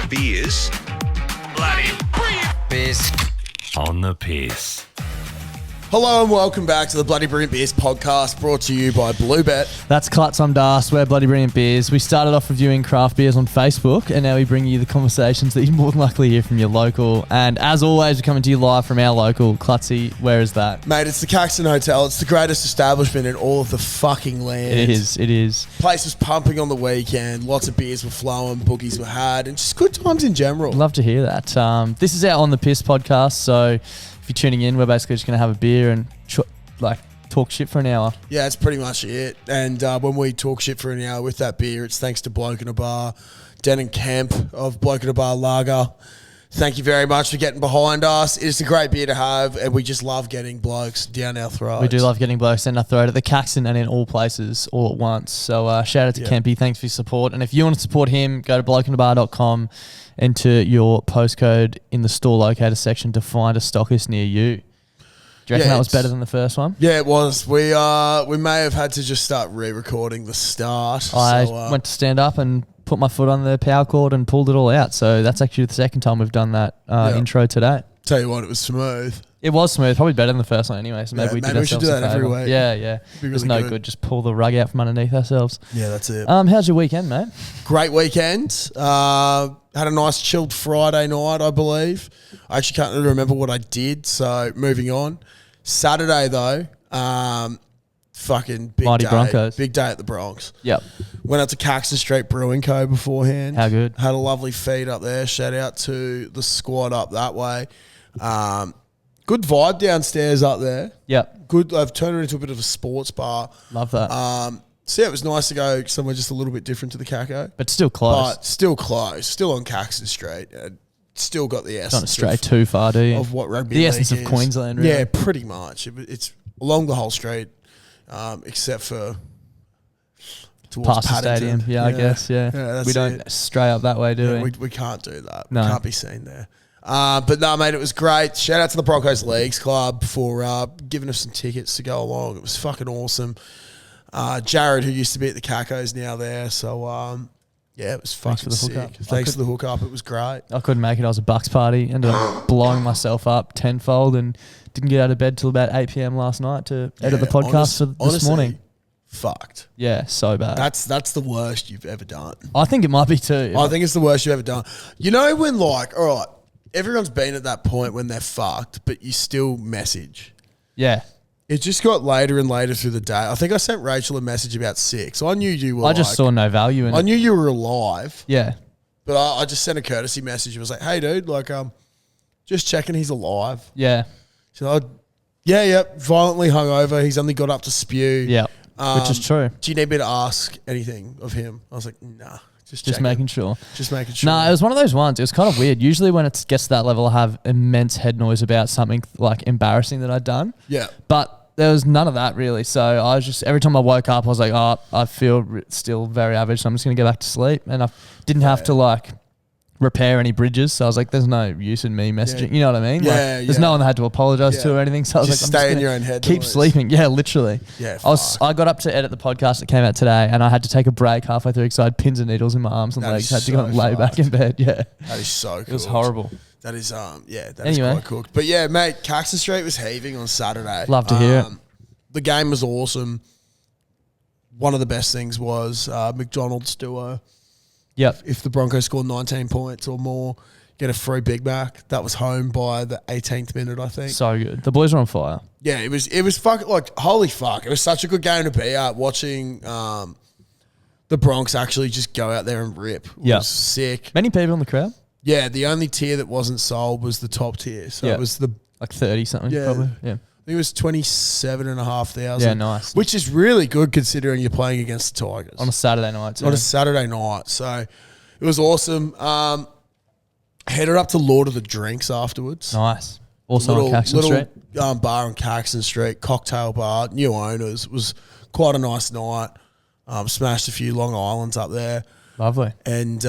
beers. Bloody brilliant beers. On the piss. Hello and welcome back to the Bloody Brilliant Beers podcast, brought to you by Bluebet. That's Clutz, I'm Das, we're Bloody Brilliant Beers. We started off reviewing craft beers on Facebook, and now we bring you the conversations that you more than likely hear from your local. And as always, we're coming to you live from our local. Clutzy, where is that? Mate, it's the Caxton Hotel. It's the greatest establishment in all of the fucking land. It is. Place was pumping on the weekend. Lots of beers were flowing, boogies were had, and just good times in general. Love to hear that. This is our On the Piss podcast, so if you're tuning in, we're basically just going to have a beer and talk shit for an hour. Yeah, that's pretty much it. And when we talk shit for an hour with that beer, it's thanks to Bloke in a Bar, Den and Kemp of Bloke in a Bar Lager. Thank you very much for getting behind us. It's a great beer to have, and we just love getting blokes down our throats. We do love getting blokes down our throat at the Caxton and in all places all at once. So shout out to Kempy. Thanks for your support. And if you want to support him, go to blokeinabar.com, enter your postcode in the store locator section to find a stockist near you. Do you reckon that was better than the first one? Yeah, it was. We may have had to just start re-recording the start. I went to stand up and put my foot on the power cord and pulled it all out. So that's actually the second time we've done that intro today. Tell you what, it was smooth. It was smooth, probably better than the first one anyway. So maybe we should do that every week. Yeah. Really it's no good. Just pull the rug out from underneath ourselves. Yeah, that's it. How's your weekend, mate? Great weekend. Had a nice chilled Friday night, I believe. I actually can't really remember what I did, so moving on. Saturday, though, fucking big Mighty day. Broncos. Big day at the Bronx. Yep. Went out to Caxton Street Brewing Co. beforehand. How good. Had a lovely feed up there. Shout out to the squad up that way. Good vibe downstairs up there. Yep. Good. I've turned it into a bit of a sports bar. Love that. So yeah, it was nice to go somewhere just a little bit different to the Caco. But still close. But still close. Still on Caxton Street. Still got the essence. Not stray too far, do you? Of what rugby the league essence is. of Queensland, really. Yeah, pretty much. It's along the whole street, except for towards past the Paddington. stadium. Yeah, I guess. Yeah, that's we don't stray up that way, do we? We can't do that. No. We can't be seen there. But no, mate, it was great. Shout out to the Broncos Leagues Club for giving us some tickets to go along. It was fucking awesome. Jared, who used to be at the Cacos, now there. So yeah, it was fucking sick. Thanks for the hookup. It was great. I couldn't make it. I was a Bucks party. Ended up blowing myself up tenfold and didn't get out of bed till about 8 p.m. last night to edit the podcast for this morning. Fucked. Yeah, so bad. That's the worst you've ever done. I think it might be too. I think it's the worst you've ever done. You know when all right, everyone's been at that point when they're fucked, but you still message. Yeah. It just got later and later through the day. I think I sent Rachel a message about 6. I knew you were I just saw no value in it. I knew you were alive. Yeah. But I just sent a courtesy message. It was like, hey, dude, just checking he's alive. Yeah. So violently hungover. He's only got up to spew. Yeah. Which is true. Do you need me to ask anything of him? I was like, nah. Just making sure. Just making sure. No, it was one of those ones. It was kind of weird. Usually when it gets to that level, I have immense head noise about something like embarrassing that I'd done. Yeah. But there was none of that really. So I was just, every time I woke up, I was like, I feel still very average. So I'm just going to go back to sleep. And I didn't have to repair any bridges. So I was like, there's no use in me messaging. You know what I mean? Yeah, There's no one that I had to apologize to or anything. So I was just like, stay in your own head. Keep sleeping. Yeah, literally. Yeah, I got up to edit the podcast that came out today and I had to take a break halfway through because I had pins and needles in my arms and legs. I had to go and lay back in bed. Yeah. That is so cool. It was horrible. That is, that is quite cooked. But yeah, mate, Caxton Street was heaving on Saturday. Love to hear it. The game was awesome. One of the best things was McDonald's duo. Yep. If the Broncos scored 19 points or more, get a free Big Mac. That was home by the 18th minute, I think. So good. The boys are on fire. Yeah, it was holy fuck. It was such a good game to be at, watching the Bronx actually just go out there and rip. It was sick. Many people in the crowd? Yeah, the only tier that wasn't sold was the top tier. So it was the 30 something probably. Yeah. I think it was 27,500. Yeah, nice. Which is really good considering you're playing against the Tigers. On a Saturday night too. On a Saturday night. So it was awesome. Headed up to Lord of the Drinks afterwards. Nice. Also on Caxton Street. Bar on Caxton Street, cocktail bar, new owners. It was quite a nice night. Smashed a few Long Islands up there. Lovely. And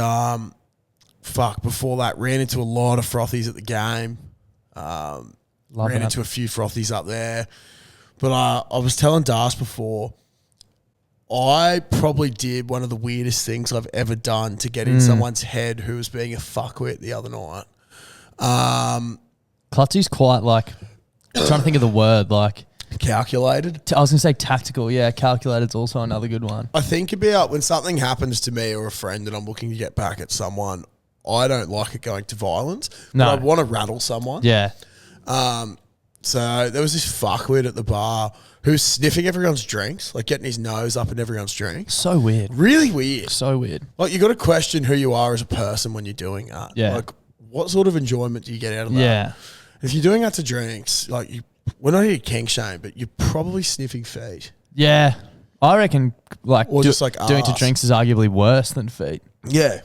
before that, ran into a lot of frothies at the game. Ran into a few frothies up there. But I was telling Das before, I probably did one of the weirdest things I've ever done to get in someone's head who was being a fuckwit the other night. Clutzy's quite like, I'm trying to think of the word, like, Calculated. I was going to say tactical. Yeah, calculated's also another good one. I think about when something happens to me or a friend and I'm looking to get back at someone, I don't like it going to violence. No. But I want to rattle someone. Yeah. So there was this fuckwit at the bar who's sniffing everyone's drinks, like getting his nose up in everyone's drinks. So weird. Really weird. So weird. Like, you got to question who you are as a person when you're doing that. Yeah. Like, what sort of enjoyment do you get out of that? Yeah. If you're doing that to drinks, like, we're not here to kink shame, but you're probably sniffing feet. Yeah. I reckon like, Or just like doing to arse. drinks is arguably worse than feet. Yeah,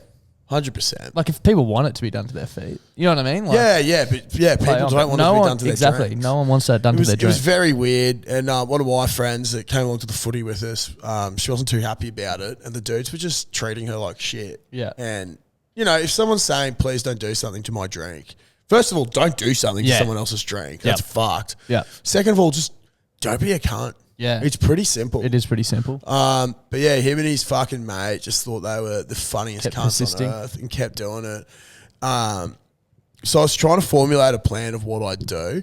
100%. Like if people want it to be done to their feet. You know what I mean? Like, People play on, don't want but it to be one- done to their exactly. drinks. No one wants that done to their It was drinks. very weird. And one of my friends that came along to the footy with us, she wasn't too happy about it. And the dudes were just treating her like shit. Yeah. And, you know, if someone's saying, please don't do something to my drink, first of all, don't do something to Yeah. someone else's drink. That's Yep. fucked. Yeah. Second of all, just don't be a cunt. Yeah. It's pretty simple. It is pretty simple. But yeah, him and his fucking mate just thought they were the funniest Kept cunts persisting. on earth and kept doing it. So I was trying to formulate a plan of what I'd do.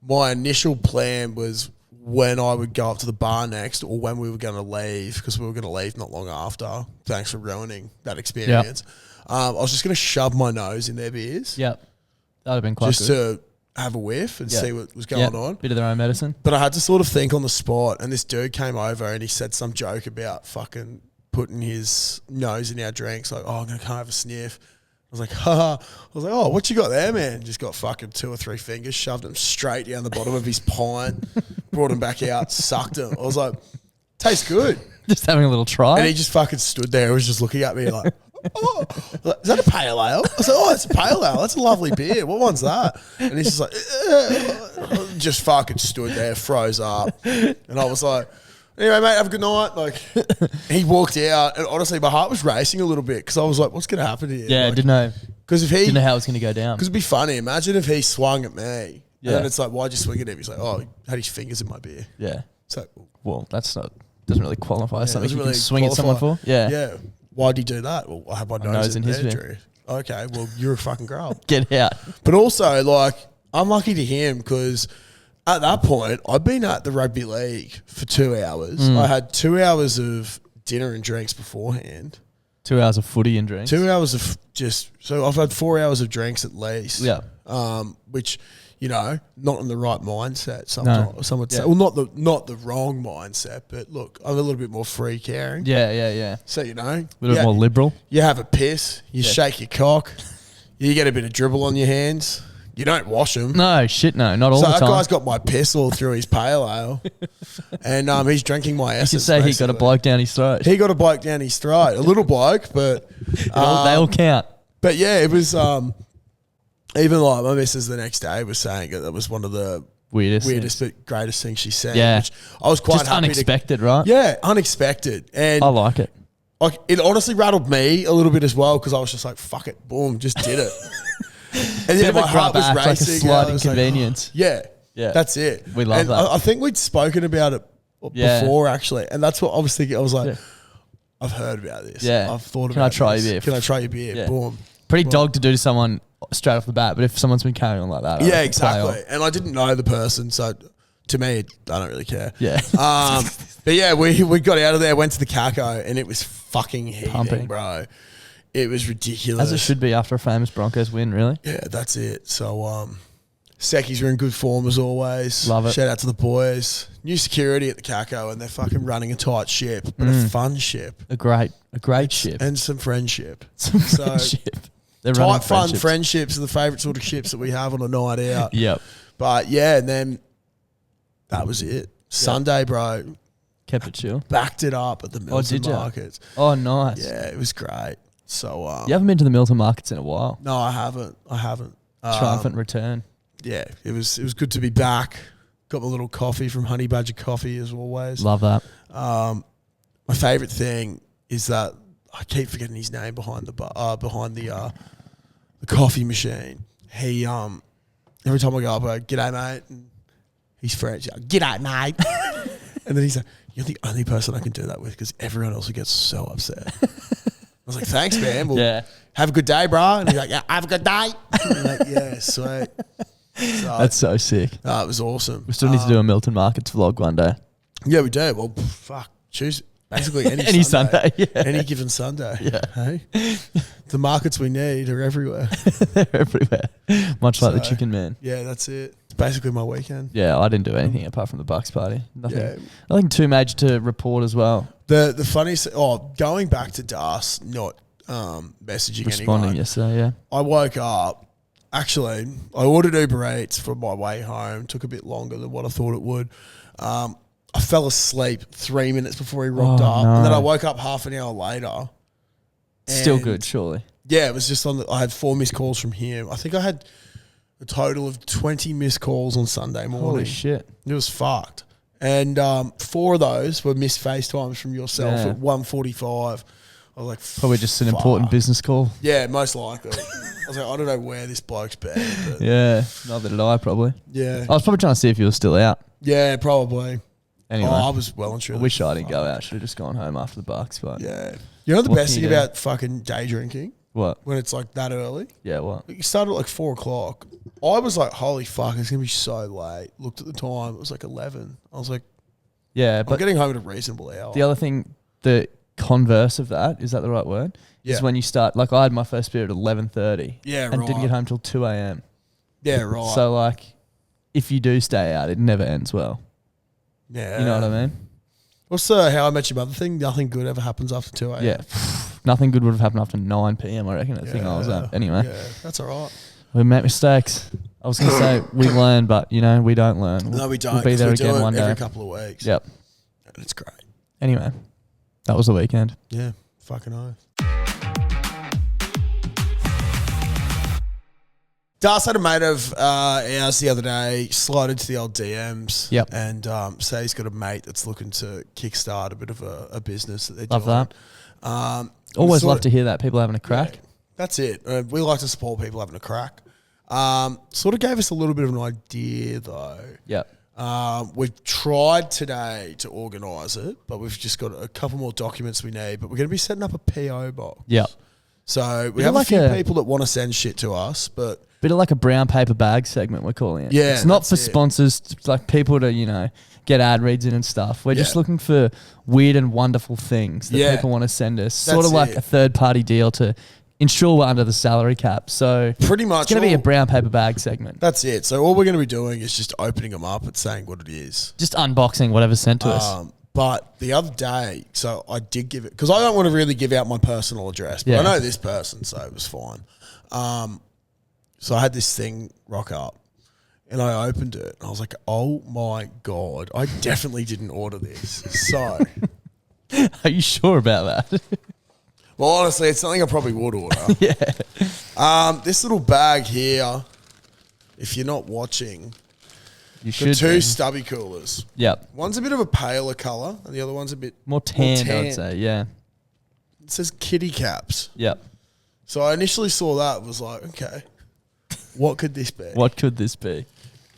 My initial plan was when I would go up to the bar next or when we were going to leave, because we were going to leave not long after. Thanks for ruining that experience. I was just going to shove my nose in their beers Yep. That would have been quite just good. to have a whiff and Yeah. see what was going on. Bit of their own medicine. But I had to sort of think on the spot, and this dude came over and he said some joke about fucking putting his nose in our drinks, like, oh, I'm going to come have a sniff. I was like, haha. I was like, oh, what you got there, man? Just got fucking 2 or 3 fingers, shoved them straight down the bottom of his pint, brought him back out, sucked him. I was like, tastes good. Just having a little try. And he just fucking stood there and was just looking at me like, oh, is that a pale ale? I was like, oh, it's a pale ale. That's a lovely beer. What one's that? And he's just like, just fucking stood there, froze up. And I was like, anyway, mate, have a good night. Like, he walked out, and honestly, my heart was racing a little bit because I was like, what's going to happen here? yeah, like, didn't know. Because if he, Didn't know how it was going to go down. because it'd be funny. Imagine if he swung at me. Yeah. And then it's like, why'd you swing at him? He's like, oh, he had his fingers in my beer. Yeah. So, Well, that's not, doesn't really qualify as something doesn't you really can swing at someone for. qualify. Yeah. Yeah. Why'd he do that? Well, I have my nose in his their beer. drink. Okay, well, you're a fucking grub. Get out. But also, like, unlucky to him because at that point, I'd been at the rugby league for 2 hours. I had 2 hours of dinner and drinks beforehand. 2 hours of footy and drinks. 2 hours of so I've had 4 hours of drinks at least. Yeah. Which, you know, not in the right mindset. Sometimes some would say, Yeah. well, not the wrong mindset, but look, I'm a little bit more free caring. Yeah. So, you know, A little bit more liberal. you have a piss, you shake your cock, you get a bit of dribble on your hands, you don't wash them. No, shit, no. Not all So the that time. guy's got my piss all through his pale ale, and he's drinking my you essence. could say he got a basically. bloke down his throat. He got a bloke down his throat, a little bloke, but they all count. but yeah, it was even like my missus the next day was saying that was one of the Weirdest. but greatest things she's seen. Yeah. Which I was quite Just happy unexpected, right? Yeah, unexpected, and I like it. like it honestly rattled me a little bit as well because I was just like, "Fuck it, boom, just did it." And Bit yeah, of a my heart was grab act, like a racing. slight I was like, inconvenience. yeah, Yeah. that's it. We love and that. I think we'd spoken about it Yeah. before actually, and that's what I was thinking. I was like, Yeah. I've heard about this. Yeah. I've thought Can I about try this. your beer? Can I try your beer? Yeah. Boom. Pretty dog to do to someone straight off the bat, but if someone's been carrying on like that, I Yeah, reckon play on. exactly. And I didn't know the person, so to me, I don't really care. Yeah. But yeah, we got out of there, went to the Caco, and it was fucking heaving, Pumping. bro. It was ridiculous. As it should be after a famous Broncos win, really. Yeah, that's it. So, Seckies are in good form as always. Love it. Shout out to the boys. New security at the Caco, and they're fucking running a tight ship, but a fun ship. A great ship. And some friendship. Some so- friendship. They're running Tight, fun friendships. friendships are the favourite sort of ships that we have on a night out. Yep. But yeah, and then that was it. Sunday, bro, Kept it chill. backed it up at the Milton did ya? markets. Oh, nice. Yeah, it was great. So, You haven't been to the Milton markets in a while. no, I haven't. Triumphant return. Yeah, it was good to be back. Got my little coffee from Honey Badger Coffee as always. Love that. My favourite thing is that I keep forgetting his name behind the coffee machine. He every time I go up, I go, "G'day, mate." And he's French. G'day, mate. And then he's like, you're the only person I can do that with because everyone else will get so upset. I was like, thanks, man. Well, have a good day, bro. And he's like, yeah, have a good day. And I'm like, yeah, sweet. So, That's so sick. it was awesome. We still need to do a Milton Markets vlog one day. Yeah, we do. Well, fuck. Choose basically any, Any Sunday. Sunday, yeah. Any given Sunday. Yeah. Hey? The markets we need are everywhere. They're everywhere. Much like the chicken man. Yeah, that's it. It's basically my weekend. Yeah, I didn't do anything apart from the Bucks party. Nothing. Yeah. Nothing too major to report as well. The funniest, going back to Das, not messaging Responding anyone. yesterday, yeah. I woke up. Actually, I ordered Uber Eats for my way home. Took a bit longer than what I thought it would. I fell asleep 3 minutes before he rocked up, and then I woke up half an hour later. Still good, surely. Yeah, it was just I had 4 missed calls from him. I think I had a total of 20 missed calls on Sunday morning. Holy shit. It was fucked. And 4 of those were missed FaceTimes from yourself at 1:45. I was like, probably just an important business call. Yeah, most likely. I was like, I don't know where this bloke's been. But Yeah, neither did I probably. Yeah. I was probably trying to see if you were still out. Yeah, probably. Anyway. I was well and truly. I wish I didn't go out. Should have just gone home after the Bucks. But Yeah. You know the What best can thing you do? about fucking day drinking? What? When it's like that early? Yeah, what? You start at like 4 o'clock. I was like, holy fuck, it's going to be so late. Looked at the time. It was like 11. I was like, Yeah, I'm but getting home at a reasonable hour. the other thing, the converse of that, is that the right word? Yeah. Is when you start, like I had my first beer at 11:30. Yeah, and right. didn't get home till 2 a.m. Yeah, right. So like, if you do stay out, it never ends well. yeah. You know what I mean? What's the How I Met Your Mother thing? Nothing good ever happens after 2 a.m. Yeah. Nothing good would have happened after 9 p.m. I reckon. I think I was up. Anyway, Yeah, that's all right. we make mistakes. I was going to say we learn, but we don't learn. No, we don't. We'll be 'cause there we do again it one every day. couple of weeks. Yep. And it's great. Anyway, that was the weekend. Yeah, fucking oath. Das had a mate of ours the other day slide into the old DMs. Yep. And say he's got a mate that's looking to kickstart a bit of a business that they're Love doing. that. Always love to hear that. People having a crack. That's it. We like to support people having a crack. Sort of gave us a little bit of an idea though. Yep. We've tried today to organise it, but we've just got a couple more documents we need. But we're going to be setting up a PO box. Yep. So we Bit have like a few a- people that want to send shit to us, but Bit of like a brown paper bag segment, we're calling it. Yeah, It's not that's for it. sponsors, it's like people to, get ad reads in and stuff. We're just Yeah. looking for weird and wonderful things that Yeah. people want to send us. Sort That's of like it. a third party deal to ensure we're under the salary cap. So pretty much it's going to be a all- brown paper bag segment. That's it. So all we're going to be doing is just opening them up and saying what it is. Just unboxing whatever's sent to us. But the other day, so I did give it, because I don't want to really give out my personal address, but Yeah. I know this person, so it was fine. So I had this thing rock up and I opened it and I was like, oh my God, I definitely didn't order this. So, Are you sure about that? well, honestly, it's something I probably would order. This little bag here, if you're not watching, You the should. two be. stubby coolers. Yep. One's a bit of a paler colour and the other one's a bit More tan, I would say. Yeah. It says kitty caps. Yep. So I initially saw that and was like, okay, what could this be? What could this be?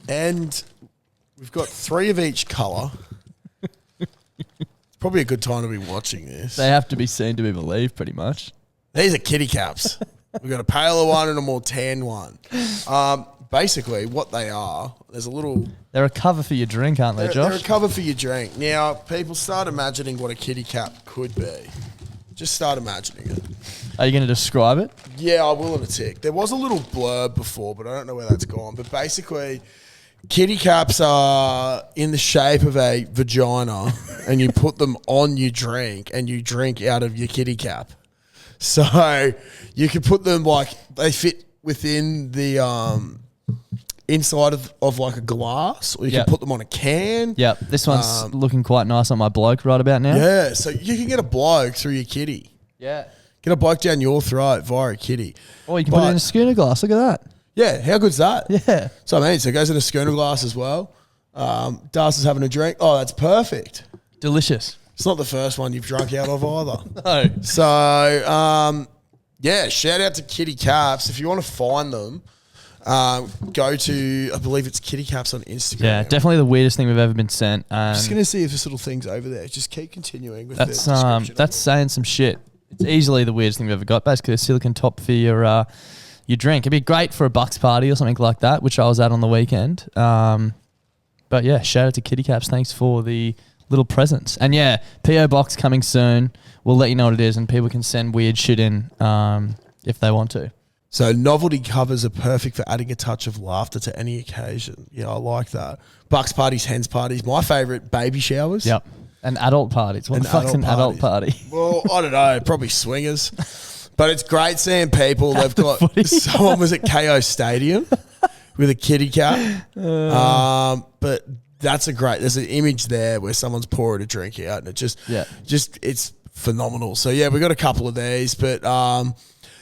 And we've got 3 of each colour. It's probably a good time to be watching this. They have to be seen to be believed, pretty much. These are kitty caps. We've got a paler one and a more tan one. Basically, what they are, there's a little... They're a cover for your drink, aren't they, They're a Josh? cover for your drink. Now, people start imagining what a kitty cap could be. Just start imagining it. Are you going to describe it? Yeah, I will in a tick. There was a little blurb before, but I don't know where that's gone. But basically, kitty caps are in the shape of a vagina, and you put them on your drink, and you drink out of your kitty cap. So you can put them they fit within the inside of like a glass, or you Yep. can put them on a can. Yep. This one's looking quite nice on my bloke right about now. Yeah, so you can get a bloke through your kitty. Yeah. Get a bloke down your throat via a kitty. Oh, you can put it in a schooner glass. Look at that. Yeah, how good's that? Yeah. So I mean, so it goes in a schooner glass as well. Darcy's having a drink. Oh, that's perfect. Delicious. It's not the first one you've drunk out of either. No. So, yeah, shout out to Kitty Caps. If you want to find them, Go to, I believe it's Kitty Caps on Instagram. Yeah, definitely the weirdest thing we've ever been sent. I'm just going to see if this little thing's over there. Just keep continuing with that's the description. that's saying some shit. It's easily the weirdest thing we've ever got. Basically, a silicone top for your drink. It'd be great for a Bucks party or something like that, which I was at on the weekend. But yeah, shout out to Kitty Caps. Thanks for the little presents. And yeah, PO box coming soon. We'll let you know what it is, and people can send weird shit in if they want to. So novelty covers are perfect for adding a touch of laughter to any occasion. Yeah, I like that. Bucks parties, hens parties. My favourite, baby showers. Yep. And adult parties. What the fuck's an adult party? Well, I don't know. Probably swingers. But it's great seeing people. They've got someone was at KO Stadium with a kitty cap. But that's there's an image there where someone's pouring a drink out, and it just it's phenomenal. So yeah, we got a couple of these, but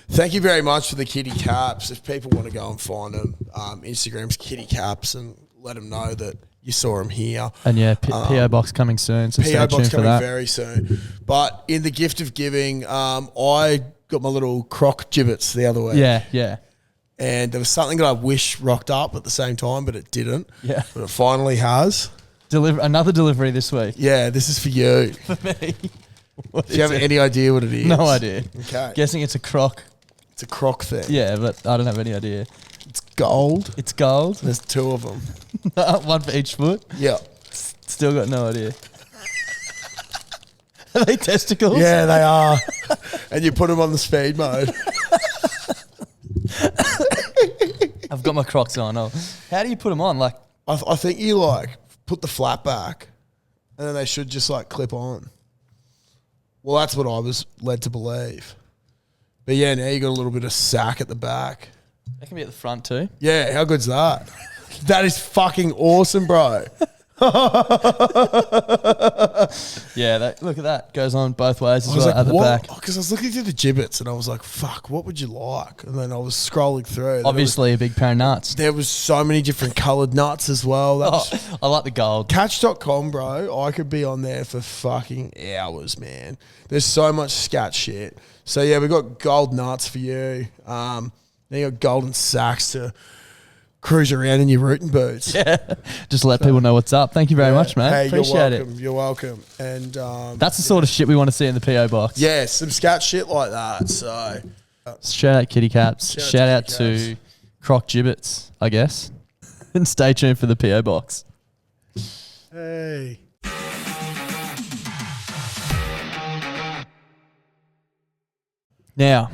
thank you very much for the kitty caps. If people want to go and find them, Instagram's kitty caps, and let them know that you saw them here. And yeah, PO box coming soon. So PO box coming for that. very soon. But in the gift of giving, I got my little croc gibbets the other week. Yeah. And there was something that I wish rocked up at the same time, but it didn't. Yeah. But it finally has. Another delivery this week. Yeah, this is for you. For me. Do you have any idea what it is? No idea. Okay. Guessing it's a croc. It's a croc thing. Yeah, but I don't have any idea. It's gold. It's gold. There's two of them. One for each foot. Yeah. Still got no idea. Are they testicles? Yeah, they are. And you put them on the speed mode. I've got my Crocs on. How do you put them on? Like, I think you put the flap back, and then they should just clip on. Well, that's what I was led to believe. But yeah, now you got a little bit of sack at the back. they can be at the front too. Yeah, how good's that? That is fucking awesome, bro. Yeah, look at that. Goes on both ways as well at the back. Because I was looking through the gibbets and I was like, fuck, what would you like? And then I was scrolling through. Obviously a big pair of nuts. There was so many different coloured nuts as well. I like the gold. Catch.com, bro. I could be on there for fucking hours, man. There's so much scat shit. So yeah, we got gold nuts for you. Then you got golden sacks to cruise around in your rooting boots. Yeah. Just let people know what's up. Thank you very much, man. Hey, Appreciate you're welcome. You're welcome. And that's the sort of shit we want to see in the PO box. Yeah, some scat shit like that. So shout out Kitty Caps. Shout out to Croc Gibbets, I guess. And stay tuned for the PO box. Hey. Now,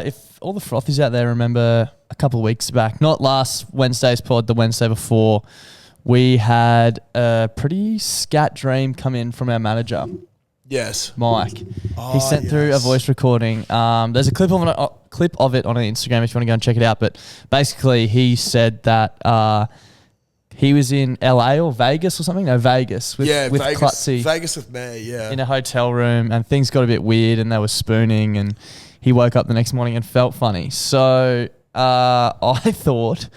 if all the frothies out there remember a couple of weeks back, not last Wednesday's pod, the Wednesday before, we had a pretty scat dream come in from our manager. Yes. Mike. He sent through a voice recording. There's a clip of it on Instagram if you want to go and check it out. But basically, he said that he was in LA or Vegas or something. No, Vegas with Vegas, Clutzy. Vegas with me, yeah. In a hotel room, and things got a bit weird, and they were spooning, and he woke up the next morning and felt funny. So I thought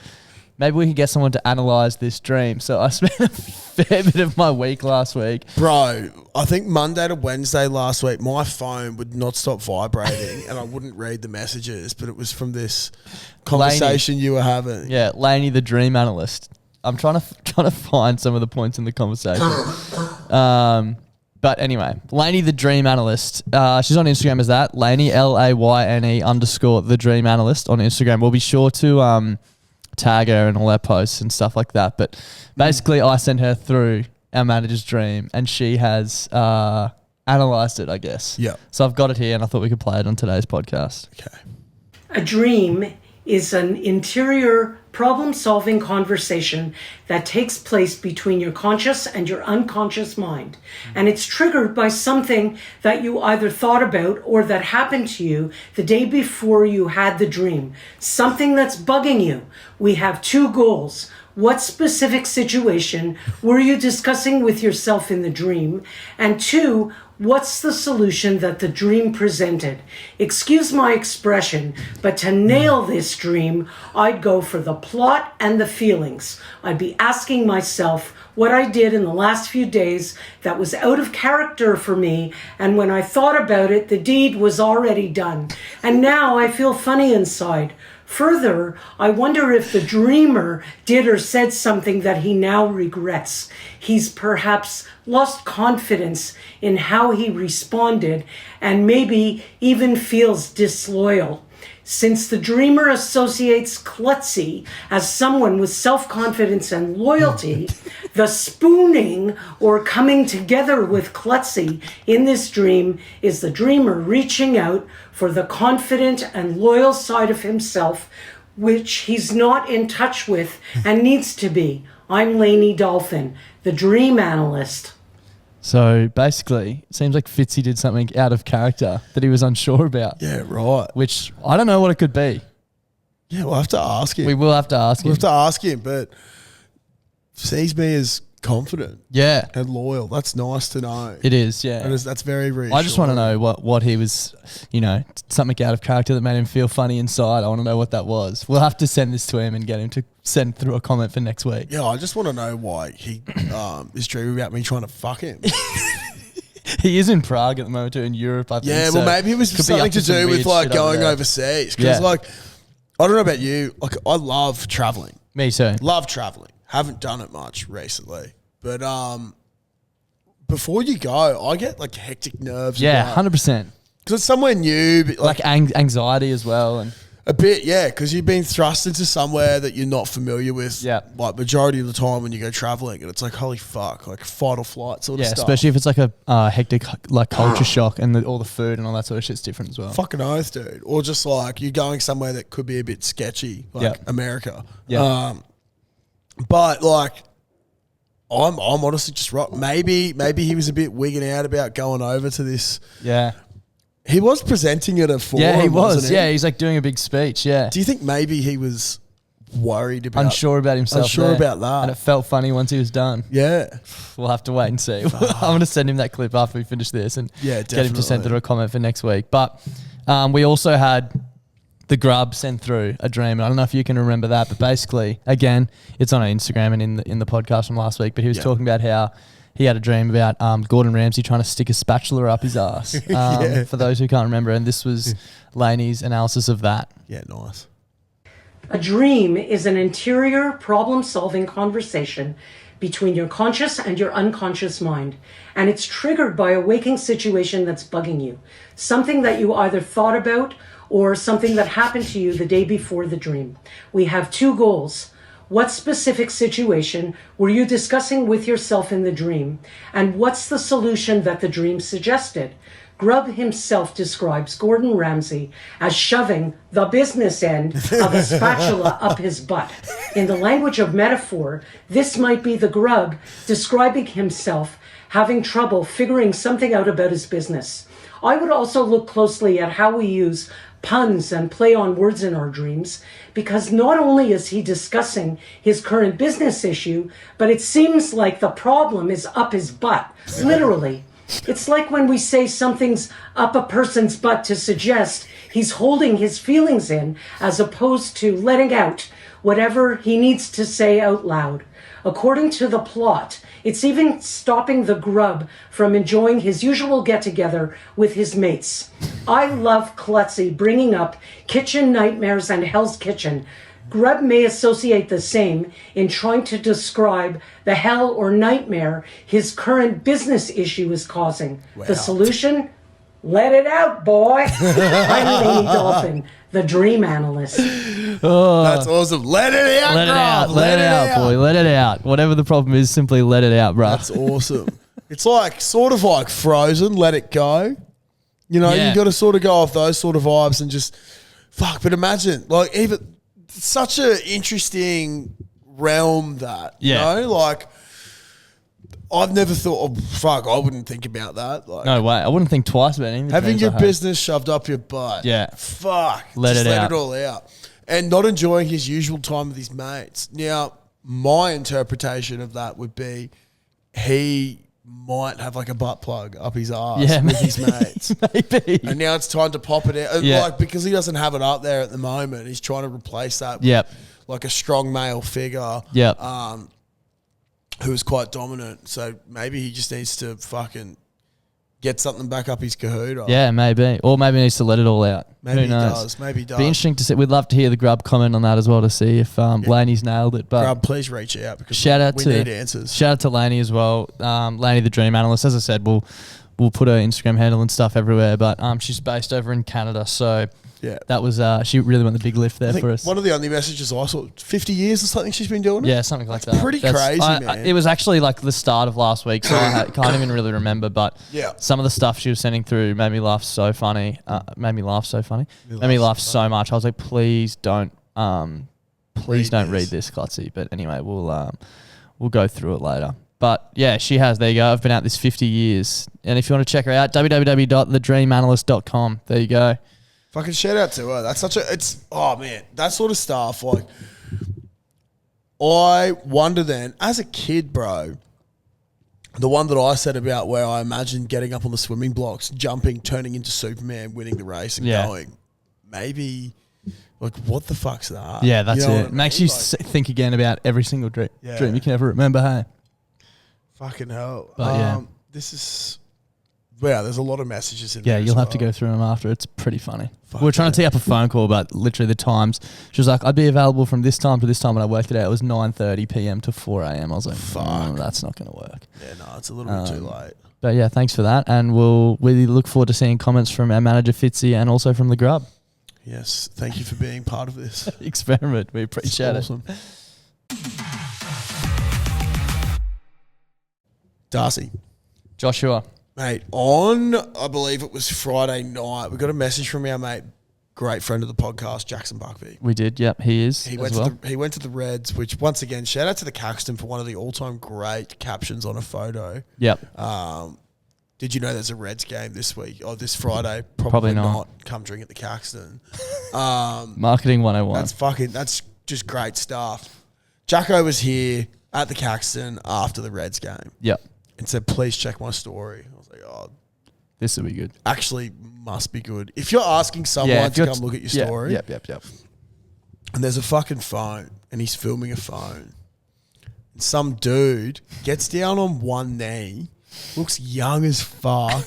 maybe we could get someone to analyse this dream. So I spent a fair bit of my week last week. Bro, I think Monday to Wednesday last week, my phone would not stop vibrating and I wouldn't read the messages, but it was from this conversation you were having. Yeah, Lainey, the dream analyst. I'm trying to find some of the points in the conversation. But anyway, Lainey, the dream analyst. She's on Instagram as that. Lainey, LAYNE _ the dream analyst on Instagram. We'll be sure to tag her in all our posts and stuff like that. But basically, I sent her through our manager's dream, and she has analysed it, I guess. Yeah. So I've got it here, and I thought we could play it on today's podcast. Okay. A dream is an interior problem-solving conversation that takes place between your conscious and your unconscious mind. And it's triggered by something that you either thought about or that happened to you the day before you had the dream. Something that's bugging you. We have two goals. What specific situation were you discussing with yourself in the dream? And two, what's the solution that the dream presented? Excuse my expression, but to nail this dream, I'd go for the plot and the feelings. I'd be asking myself what I did in the last few days that was out of character for me, and when I thought about it, the deed was already done. And now I feel funny inside. Further, I wonder if the dreamer did or said something that he now regrets. He's perhaps lost confidence in how he responded and maybe even feels disloyal. Since the dreamer associates Clutzy as someone with self-confidence and loyalty, the spooning or coming together with Clutzy in this dream is the dreamer reaching out for the confident and loyal side of himself, which he's not in touch with and needs to be. I'm Lainey Dolphin, the dream analyst. So basically, it seems like Fitzy did something out of character that he was unsure about. Yeah, right. Which I don't know what it could be. Yeah, we'll have to ask him. We will have to ask him. We'll have to ask him, but sees me as confident Yeah, and loyal. That's nice to know. it is. Yeah, And that's very reassuring. I just want to know what he was, something out of character that made him feel funny inside. I want to know what that was. We'll have to send this to him and get him to send through a comment for next week. Yeah, I just want to know why he is dreaming about me trying to fuck him. He is in Prague at the moment, too, in Europe, I think. Yeah, so well, maybe it was could be something up to some do with weird like shit over going there. overseas. Because Yeah. I don't know about you, I love traveling. Me too. Love traveling. Haven't done it much recently, but before you go, I get like hectic nerves. Yeah, 100%. Because it's somewhere new, but Like anxiety as well. And a bit, yeah, because you've been thrust into somewhere that you're not familiar with. Yeah. Like majority of the time when you go traveling, and it's like holy fuck, like fight or flight sort of yeah, stuff. especially if it's like a hectic like culture shock and all the food and all that sort of shit's different as well. Fucking oath, dude. Or just like you're going somewhere that could be a bit sketchy, like Yep. America. Yeah. But like, I'm honestly just right. Maybe he was a bit wigging out about going over to this. Yeah. He was presenting at a forum. Yeah, he was. wasn't he? Yeah, he's like doing a big speech. Yeah. Do you think maybe he was worried about Unsure about himself. Unsure there. about that. And it felt funny once he was done. Yeah. We'll have to wait and see. I'm going to send him that clip after we finish this and Yeah, get him to send definitely. through a comment for next week. But we also had the Grub send through a dream. I don't know if you can remember that, but basically, again, it's on our Instagram and in the podcast from last week. But he was talking about how he had a dream about Gordon Ramsay trying to stick a spatula up his ass. Yeah. For those who can't remember, and this was Laney's analysis of that. Yeah, nice. A dream is an interior problem-solving conversation between your conscious and your unconscious mind, and it's triggered by a waking situation that's bugging you, something that you either thought about or something that happened to you the day before the dream. We have two goals. What specific situation were you discussing with yourself in the dream? And what's the solution that the dream suggested? Grubb himself describes Gordon Ramsay as shoving the business end of a spatula up his butt. In the language of metaphor, this might be the Grubb describing himself having trouble figuring something out about his business. I would also look closely at how we use puns and play on words in our dreams, because not only is he discussing his current business issue, but it seems like the problem is up his butt, literally. It's like when we say something's up a person's butt to suggest he's holding his feelings in as opposed to letting out whatever he needs to say out loud. According to the plot, it's even stopping the Grub from enjoying his usual get-together with his mates. I love Clutzy bringing up kitchen nightmares and Hell's Kitchen. Grub may associate the same in trying to describe the hell or nightmare his current business issue is causing. Wow. The solution? Let it out, boy. I'm Lainey Dolphin, the dream analyst. That's awesome. Let it out, Let it out. Grub. Let it out, boy. Let it out. Whatever the problem is, simply let it out, bruh. That's awesome. It's like sort of like Frozen, let it go. You know, Yeah. you got to sort of go off those sort of vibes and just fuck. But imagine, like, even such an interesting realm that, Yeah. you know, like I've never thought, oh, fuck, I wouldn't think about that. Like, No way. I wouldn't think twice about anything. having your business shoved up your butt. Yeah. Fuck. Let just it let out. it all out. And not enjoying his usual time with his mates. Now, my interpretation of that would be he might have like a butt plug up his ass Yeah, with his mates. Maybe. And now it's time to pop it out. And Yeah. like, because he doesn't have it up there at the moment, he's trying to replace that Yep. with like a strong male figure. Yep. Who is quite dominant. So maybe he just needs to fucking get something back up his cahoot. Yeah, maybe. Or maybe he needs to let it all out. Maybe Who knows? he does. Maybe he does. Be interesting to see. We'd love to hear the Grub comment on that as well to see if Laney's nailed it. But Grub, please reach out because we need answers. Shout out to Laney as well. Laney, the Dream Analyst. As I said, we'll put her Instagram handle and stuff everywhere. But she's based over in Canada, so yeah, that was she really went the big lift there for us. One of the only messages I saw, 50 years or something she's been doing it? Yeah, something like that. Pretty crazy, man. It was actually like the start of last week, so I can't even really remember. But yeah, some of the stuff she was sending through made me laugh so funny. Made me laugh so much. I was like, please don't read this, Clutzy. But anyway, we'll go through it later. But yeah, she has. There you go. I've been out this 50 years. And if you want to check her out, www.thedreamanalyst.com. There you go. Fucking shout out to her. That's that sort of stuff. Like, I wonder then, as a kid, bro, the one that I said about where I imagined getting up on the swimming blocks, jumping, turning into Superman, winning the race and going, maybe, like, what the fuck's that? Yeah, that's it. Makes you think again about every single dream you can ever remember, hey? Fucking hell. But this is... Wow, there's a lot of messages in there. Yeah, you'll have to go through them after. It's pretty funny. We were trying to tee up a phone call about literally the times. She was like, I'd be available from this time to this time, and I worked it out. It was 9:30 p.m. to 4 a.m. I was like, fuck, that's not going to work. Yeah, no, it's a little bit too late. But yeah, thanks for that. And we'll really look forward to seeing comments from our manager, Fitzy, and also from the Grub. Yes, thank you for being part of this experiment. We appreciate it. Darcy. Joshua. Mate, I believe it was Friday night, we got a message from our mate, great friend of the podcast, Jackson Buckby. We did, yep, he is. He went to the Reds, which once again, shout out to the Caxton for one of the all-time great captions on a photo. Yep. Did you know there's a Reds game this week or this Friday? Probably not. Come drink at the Caxton. Marketing 101. That's just great stuff. Jacko was here at the Caxton after the Reds game. Yep. And said, please check my story. I was like, this will be good. Actually, must be good. If you're asking someone to come look at your story. Yep. And there's a fucking phone and he's filming a phone. And some dude gets down on one knee, looks young as fuck,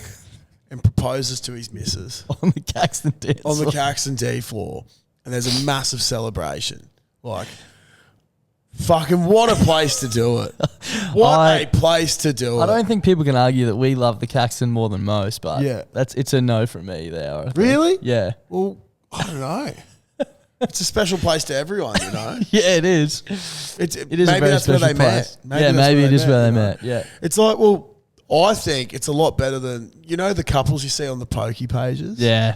and proposes to his missus. On the Caxton D floor. On the Caxton D floor. And there's a massive celebration. Like, fucking what a place to do it. What a place to do it. I don't think people can argue that we love the Caxton more than most, but it's a no from me there. Really? Yeah. Well, I don't know. It's a special place to everyone, you know? Yeah, it is. It is maybe a very that's where they place. met. Maybe it is where they met. Yeah. It's like, well, I think it's a lot better than, you know, the couples you see on the pokey pages? Yeah.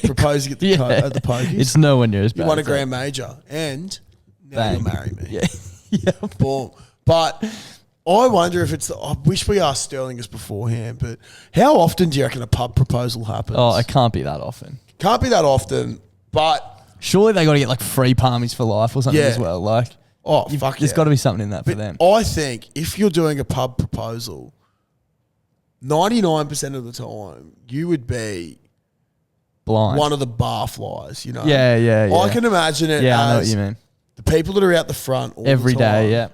Proposing at the pokies? It's nowhere near as bad. You won a grand major and now you'll marry me. Yeah. Boom. But I wonder if I wish we asked Sterling this beforehand, but how often do you reckon a pub proposal happens? Oh, it can't be that often. Can't be that often, but... Surely they got to get like free palmies for life or something as well. Like, there's got to be something in that for them. I think if you're doing a pub proposal, 99% of the time, you would be... blind. One of the bar flies, you know? Yeah. I can imagine it I know what you mean. The people that are out the front all every the time, day,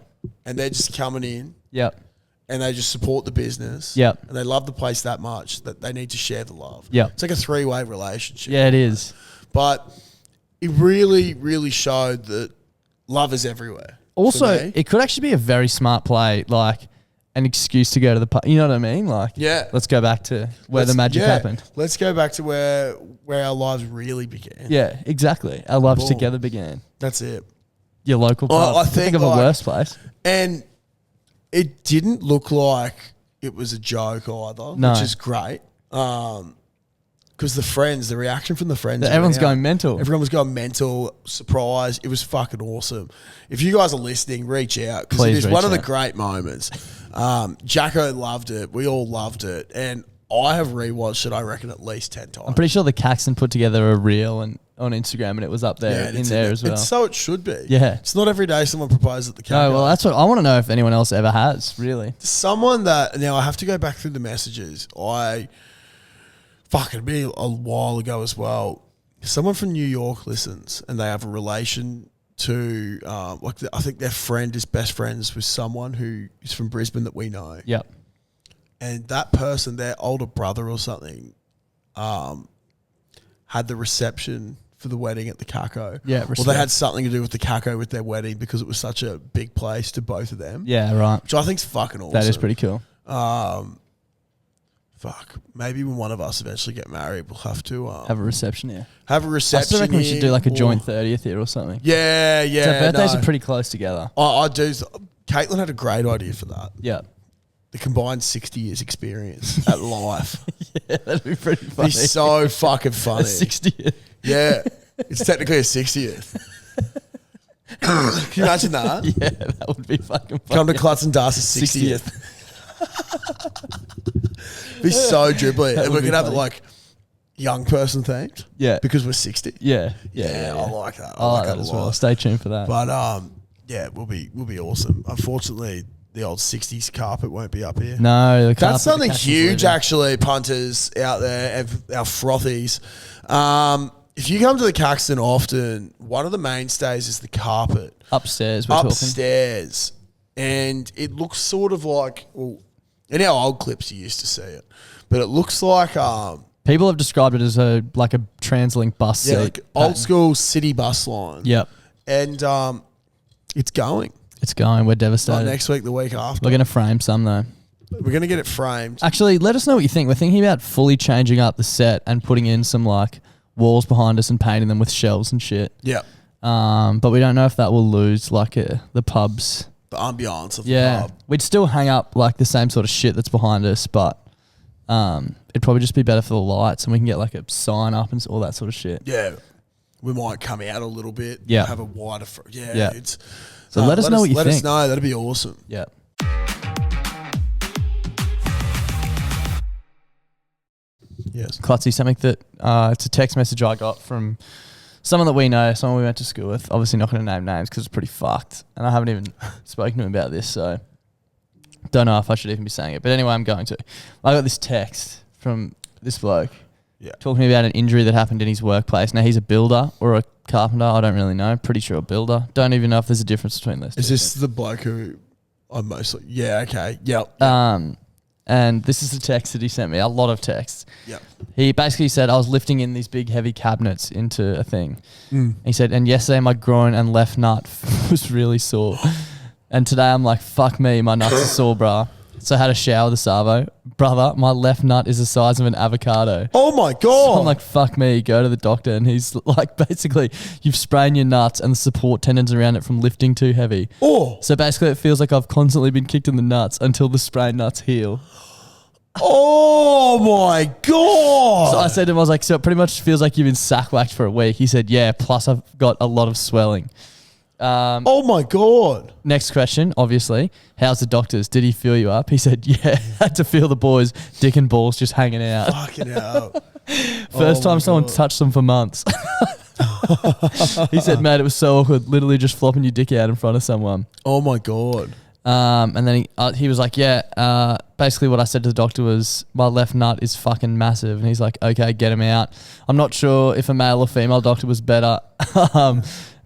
and they're just coming in. Yep. And they just support the business. Yep. And they love the place that much that they need to share the love. Yep. It's like a 3-way relationship. Yeah, it is. But it really, really showed that love is everywhere. Also, it could actually be a very smart play, like an excuse to go to the pub. You know what I mean? Like, let's go back to where the magic happened. Let's go back to where our lives really began. Yeah, exactly. Our lives together began. That's it. Your local pub. I think of a worse place. And it didn't look like it was a joke either, which is great. Because the reaction from the friends. Everyone's going mental. Everyone was going mental, surprised. It was fucking awesome. If you guys are listening, reach out. Because it is one of the great moments. Jacko loved it. We all loved it. And I have rewatched it, I reckon, at least 10 times. I'm pretty sure the Caxton put together a reel on Instagram and it was up there in there as well. It's so it should be. Yeah. It's not every day someone proposes at the Caxton. No, well, that's what I want to know if anyone else ever has, really. Someone that, now I have to go back through the messages. It'd be a while ago as well. Someone from New York listens and they have a relation to, I think their friend is best friends with someone who is from Brisbane that we know. Yep. and that person, their older brother or something, had the reception for the wedding at the Kako. Yeah, well, they had something to do with the Kako with their wedding because it was such a big place to both of them. Yeah, right. Which I think's fucking awesome. That is pretty cool. Fuck. Maybe when one of us eventually get married, we'll have to Have a reception here. have a I reception. still reckon we should do like a or- joint 30th here or something. Yeah, yeah. So birthdays no. are pretty close together. I do. Caitlin had a great idea for that. Yeah. The combined 60 years experience at life. Yeah, that'd be pretty It'd funny. be so fucking funny. 60th. Yeah. It's technically a 60th. Can you imagine that? Yeah, that would be fucking funny. Come to Clutz and Darcy's 60th. Be so dribbly. And we would could be have it funny. like young person themed. Yeah. Because we're 60. Yeah. Yeah, I like that. I like that that a as lot. well. Stay tuned for that. But yeah, we'll be awesome. Unfortunately, the old 60s carpet won't be up here. No, the carpet, That's something the Cash's huge, living. actually, punters out there, our frothies. If you come to the Caxton often, one of the mainstays is the carpet Upstairs, we're talking. upstairs, and it looks sort of like, well, in our old clips you used to see it, but it looks like People have described it as a TransLink bus seat. like old school city bus line. Yep. And it's going. It's going. We're Not devastated. next week, the week after. We're going to frame some though. We're going to get it framed. Actually, let us know what you think. We're thinking about fully changing up the set and putting in some like walls behind us and painting them with shelves and shit. Yeah. But we don't know if that will lose like the pubs. The ambiance of the Yeah. pub. We'd still hang up like the same sort of shit that's behind us, but it'd probably just be better for the lights and we can get like a sign up and all that sort of shit. Yeah. We might come out a little bit. Yeah. Have a wider. Yeah. Yeah. It's. So let us know what you Let us think. know. That'd be awesome. Yeah. Yes. Clutzy, something that it's a text message I got from someone that we know, someone we went to school with. Obviously not going to name names because it's pretty fucked. And I haven't even spoken to him about this, so don't know if I should even be saying it. But anyway, I'm going to. I got this text from this bloke talking about an injury that happened in his workplace. Now, he's a builder or a carpenter. I don't really know. Pretty sure a builder. Don't even know if there's a difference between those two. Is this the bloke who I'm mostly? Yeah. Okay. Yep. And this is the text that he sent me. A lot of texts. Yep. He basically said, I was lifting in these big heavy cabinets into a thing. He said, and yesterday my groin and left nut was really sore. And today I'm like, fuck me, my nuts are sore, bruh. So I had a shower with the Savo. Brother, my left nut is the size of an avocado. Oh my So god. I'm like, fuck me, go to the doctor. And he's like, basically, you've sprained your nuts and the support tendons around it from lifting too heavy. Oh. So basically, it feels like I've constantly been kicked in the nuts until the sprained nuts heal. Oh my god. So I said to him, I was like, so it pretty much feels like you've been sack whacked for a week. He said, yeah, plus I've got a lot of swelling. Oh my god. Next question, obviously. How's the doctors? Did he feel you up? He said, yeah, had to feel the boys' dick and balls just hanging out. Fucking hell. First my time someone God. touched them for months. He said, mate, it was so awkward, literally just flopping your dick out in front of someone. Oh my god. And then he was like, yeah, basically what I said to the doctor was my left nut is fucking massive. And he's like, okay, get him out. I'm not sure if a male or female doctor was better.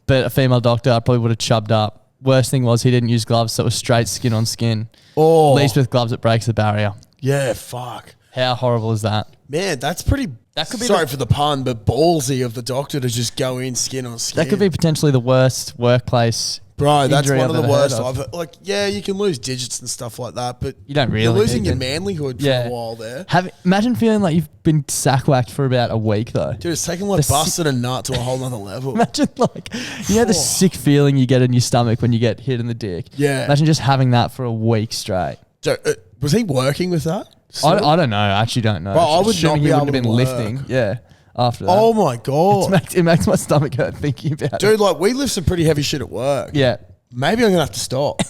But a female doctor, I probably would have chubbed up. Worst thing was he didn't use gloves, so it was straight skin on skin. Oh. At least with gloves, it breaks the barrier. Yeah, fuck. How horrible is that? Man, that's pretty. That could be sorry the- for the pun, but ballsy of the doctor to just go in skin on skin. That could be potentially the worst workplace Bro, that's injury one I've of the ever heard worst. of. I've heard. Like, yeah, you can lose digits and stuff like that, but You don't you're really losing your need to. manlyhood for Yeah. a while there. Imagine feeling like you've been sack whacked for about a week though. Dude, it's taking like The busting a nut to a whole nother level. Imagine like, you know the sick feeling you get in your stomach when you get hit in the dick? Yeah. Imagine just having that for a week straight. So, was he working with that? I don't know. I actually don't know. Bro, I would Assuming not be he able wouldn't have to been work. lifting. Yeah. After that. Oh my god. It makes my stomach hurt thinking about it. Dude, like we lift some pretty heavy shit at work. Yeah. Maybe I'm gonna have to stop.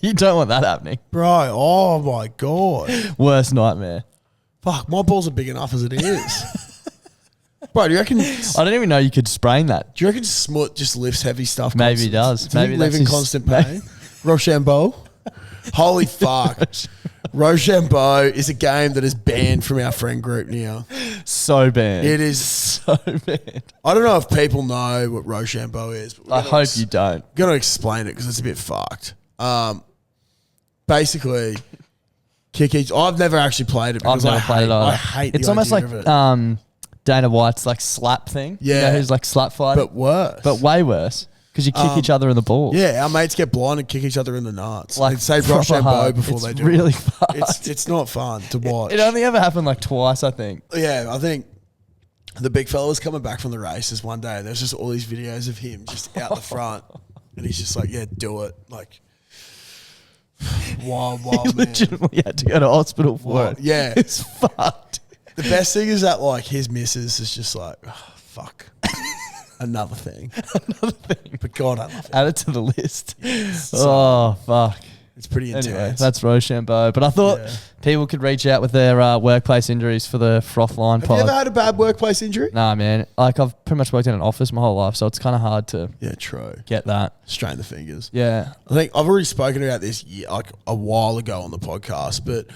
You don't want that happening. Bro, oh my god. Worst nightmare. Fuck, my balls are big enough as it is. Bro, do you reckon I don't even know you could sprain that. Smut just lifts heavy stuff? Maybe he constant? does. Does Maybe he live that's in his- constant pain? Rochambeau? Holy fuck. Rochambeau is a game that is banned from our friend group now. So bad. It is. so bad. I don't know if people know what Rochambeau is. But I hope you don't. I'm going to explain it because it's a bit fucked. Basically, Kick each. I've never actually played it. I've Because never played it either. I hate. It's the almost idea like of it. Dana White's like slap thing. Yeah. You know, who's like slap fighting. But worse. But way worse. Because you kick each other in the balls. Yeah, our mates get blind and kick each other in the nuts. Like They say proper Rochambeau hard. before It's they do really it. fucked. It's not fun to watch. It only ever happened like twice, I think. Yeah, I think the big fella was coming back from the races one day. There's just all these videos of him just out the front, and he's just like, "Yeah, do it." Like, wild He man. legitimately had to go to hospital for Wild. it. Yeah. It's fucked. The best thing is that like his missus is just like, oh, fuck, another thing. But God, I love it. Add it to the list. Oh, fuck. It's pretty intense. Anyway, that's Rochambeau. But I thought Yeah. people could reach out with their workplace injuries for the Froth Line Have you pod. ever had a bad workplace injury? Nah, man. Like, I've pretty much worked in an office my whole life, so it's kind of hard to Yeah, true. get that. Strain the fingers. Yeah. I think I've already spoken about this like a while ago on the podcast, but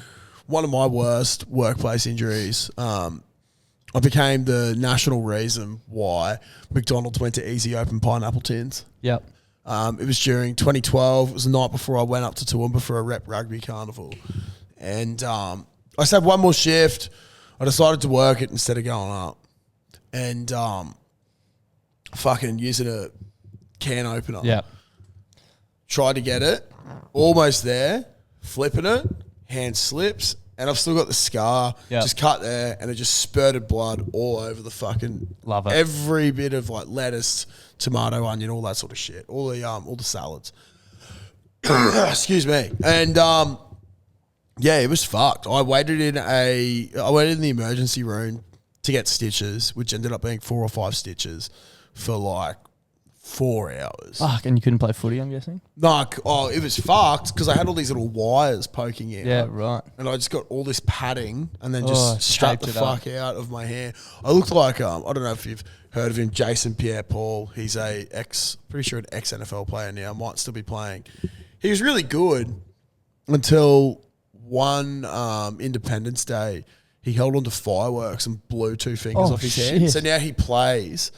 one of my worst workplace injuries, I became the national reason why McDonald's went to Easy Open Pineapple Tins. Yep. It was during 2012. It was the night before I went up to Toowoomba for a rep rugby carnival. And I just had one more shift. I decided to work it instead of going up. And fucking using a can opener. Yep. Tried to get it. Almost there. Flipping it. Hand slips. And I've still got the scar. Yep. Just cut there. And it just spurted blood all over the fucking... Love it. Every bit of like lettuce, tomato, onion, all that sort of shit. All the salads. Excuse me. And yeah, it was fucked. I waited in the emergency room to get stitches, which ended up being 4 or 5 stitches for like 4 hours. Fuck, and you couldn't play footy, I'm guessing? It was fucked because I had all these little wires poking out. Yeah, right. And I just got all this padding and then Oh, just strapped the taped it up. fuck out of my hair. I looked like, I don't know if you've heard of him, Jason Pierre-Paul. He's pretty sure an ex-NFL player now, might still be playing. He was really good until one Independence Day. He held onto fireworks and blew 2 fingers off his hand. shit. So now he plays.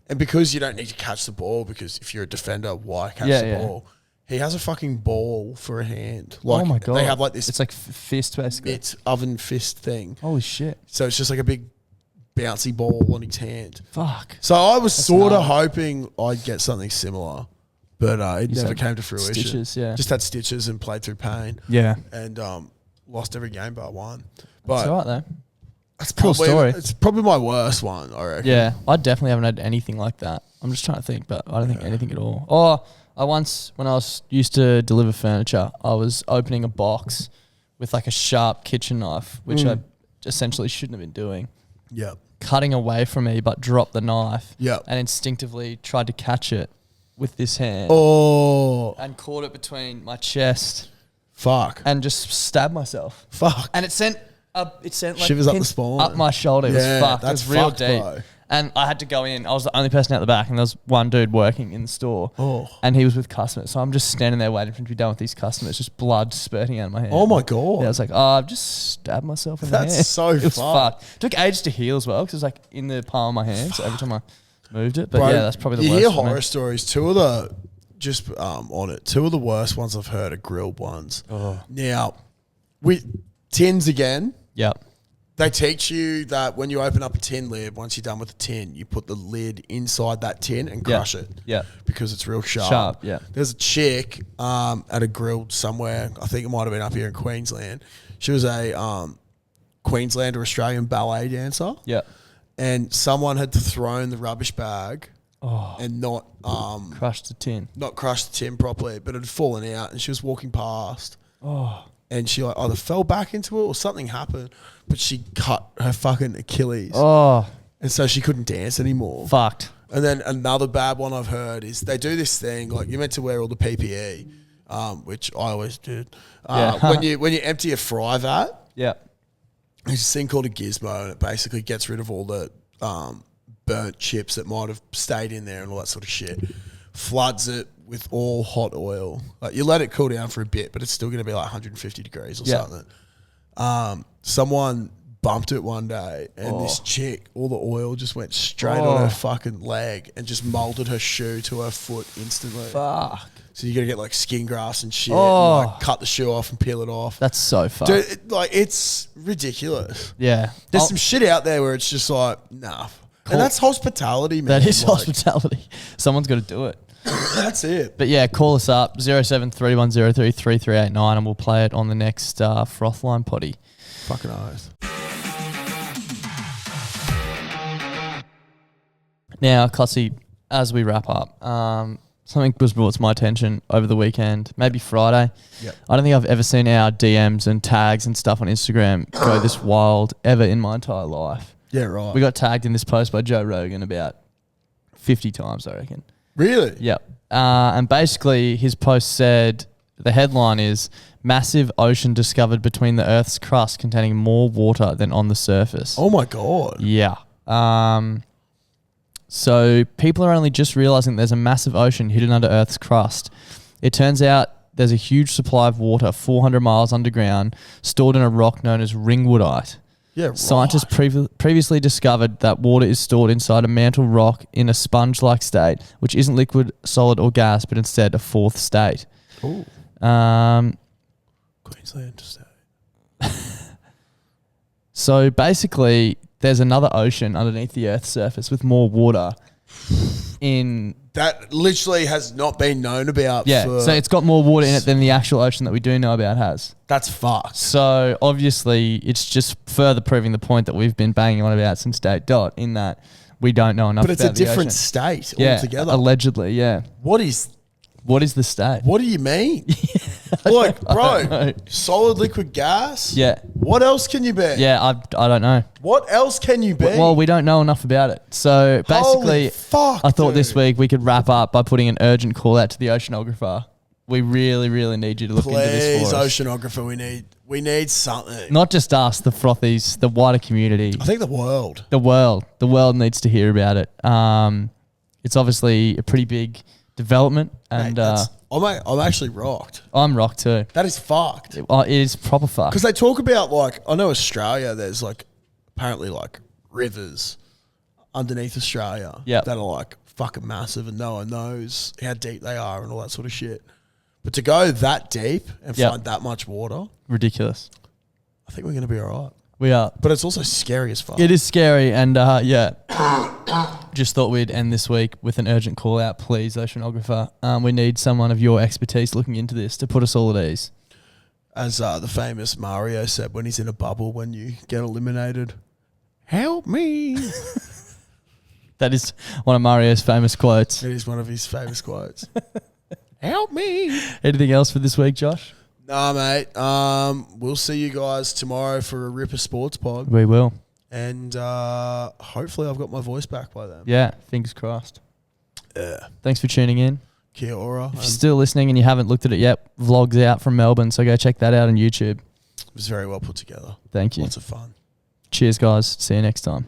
And because you don't need to catch the ball, because if you're a defender, why catch the ball? He has a fucking ball for a hand. Like, oh my God. They have like this. It's like fist, basically. It's oven fist thing. Holy shit. So it's just like a big bouncy ball on his hand. Fuck. So I was sort of gnarly. hoping I'd get something similar, but it You never said came to fruition. stitches, yeah. Just had stitches and played through pain. Yeah. And lost every game but one. It's But all right, though. that's Cool probably, story. It's probably my worst one, I reckon. Yeah, I definitely haven't had anything like that. I'm just trying to think, but I don't think anything at all. Oh, I once, when I was used to deliver furniture, I was opening a box with like a sharp kitchen knife, which I essentially shouldn't have been doing. Yep. Cutting away from me, but dropped the knife. Yep. And instinctively tried to catch it with this hand. Oh, And caught it between my chest fuck. and just stabbed myself. Fuck. And it sent like Shivers up the pins spine. up my shoulder. It Yeah, was fucked. that's it was real fucked, deep. bro. And I had to go in. I was the only person out the back, and there was one dude working in the store. Oh. And he was with customers. So I'm just standing there waiting for him to be done with these customers, just blood spurting out of my hand. Oh my God. Yeah, I was like, I've just stabbed myself in the hand. That's so It was fucked. fucked. Took ages to heal as well, because it was like in the palm of my hand. So every time I moved it. But Bro, yeah, that's probably the you worst hear for me. horror stories. Two of the two of the worst ones I've heard are grilled ones. Oh. Now, with tins again, Yep. they teach you that when you open up a tin lid, once you're done with the tin, you put the lid inside that tin and Yeah. crush it. Yeah. Because it's real sharp. Sharp, yeah. There's a chick at a grill somewhere. I think it might have been up here in Queensland. She was a Queensland or Australian ballet dancer. Yep. And someone had thrown the rubbish bag Oh. and not Crushed the tin. not crushed the tin properly, but it had fallen out, and she was walking past, Oh. and she like either fell back into it or something happened, but she cut her fucking Achilles, Oh. and so she couldn't dance anymore. Fucked. And then another bad one I've heard is they do this thing like you're meant to wear all the PPE, which I always did. Yeah. when you empty a fry vat, Yep. there's this thing called a gizmo, and it basically gets rid of all the burnt chips that might have stayed in there and all that sort of shit. Floods it with all hot oil. Like you let it cool down for a bit, but it's still going to be like 150 degrees or Yeah. something. Someone bumped it one day, and this chick, all the oil just went straight on her fucking leg and just molded her shoe to her foot instantly. Fuck. So you got to get like skin grafts and shit, Oh. and, like, cut the shoe off and peel it off. That's so fucked. Dude, it's ridiculous. Yeah. There's some shit out there where it's just like, nah. And that's hospitality, man. That is Like, hospitality. Someone's got to do it. That's it. But yeah, call us up 0731033389 and we'll play it on the next Frothline potty. Fucking oath. Now, Clutzy, as we wrap up, something was brought to my attention over the weekend, maybe Friday. Yep. I don't think I've ever seen our DMs and tags and stuff on Instagram go this wild ever in my entire life. Yeah, right. We got tagged in this post by Joe Rogan about 50 times, I reckon. Really? Yep. And basically his post said, the headline is, massive ocean discovered between the Earth's crust containing more water than on the surface. Oh my God. Yeah. So people are only just realizing there's a massive ocean hidden under Earth's crust. It turns out there's a huge supply of water 400 miles underground stored in a rock known as ringwoodite. Yeah, right. Scientists previously discovered that water is stored inside a mantle rock in a sponge-like state, which isn't liquid, solid, or gas, but instead a fourth state. Ooh. Queensland state. So basically, there's another ocean underneath the Earth's surface with more water in... That literally has not been known about. Yeah, so it's got more water in it than the actual ocean that we do know about has. That's fucked. So obviously, it's just further proving the point that we've been banging on about since day dot, in that we don't know enough But it's about a the different ocean. state Yeah, altogether. allegedly, yeah. What is the state? What do you mean? Like, don't bro, know. solid liquid gas? Yeah. What else can you be? Yeah, I don't know. What else can you be? Well, we don't know enough about it. So basically, Holy fuck, I thought this dude. week we could wrap up by putting an urgent call out to the oceanographer. We really, really need you to look into this Please, for us. oceanographer, we need something. Not just us, the frothies, the wider community. I think the world. The world needs to hear about it. It's obviously a pretty big development, and Mate, I'm actually rocked. I'm rocked too. That is fucked. It is proper fucked. Because they talk about, like, I know Australia, there's like apparently like rivers underneath Australia Yep. that are like fucking massive and no one knows how deep they are and all that sort of shit. But to go that deep and Yep. find that much water, Ridiculous. I think we're going to be all right. We are. But it's also scary as fuck. It is scary, and yeah. Just thought we'd end this week with an urgent call out, please, oceanographer. We need someone of your expertise looking into this to put us all at ease. As the famous Mario said when he's in a bubble when you get eliminated, help me. That is one of Mario's famous quotes. It is one of his famous quotes. Help me. Anything else for this week, Josh? Nah, mate. We'll see you guys tomorrow for a Ripper Sports Pod. We will. And hopefully I've got my voice back by then. Yeah, fingers crossed. Yeah. Thanks for tuning in. Kia ora. If you're still listening and you haven't looked at it yet, vlog's out from Melbourne, so go check that out on YouTube. It was very well put together. Thank you. Lots of fun. Cheers, guys. See you next time.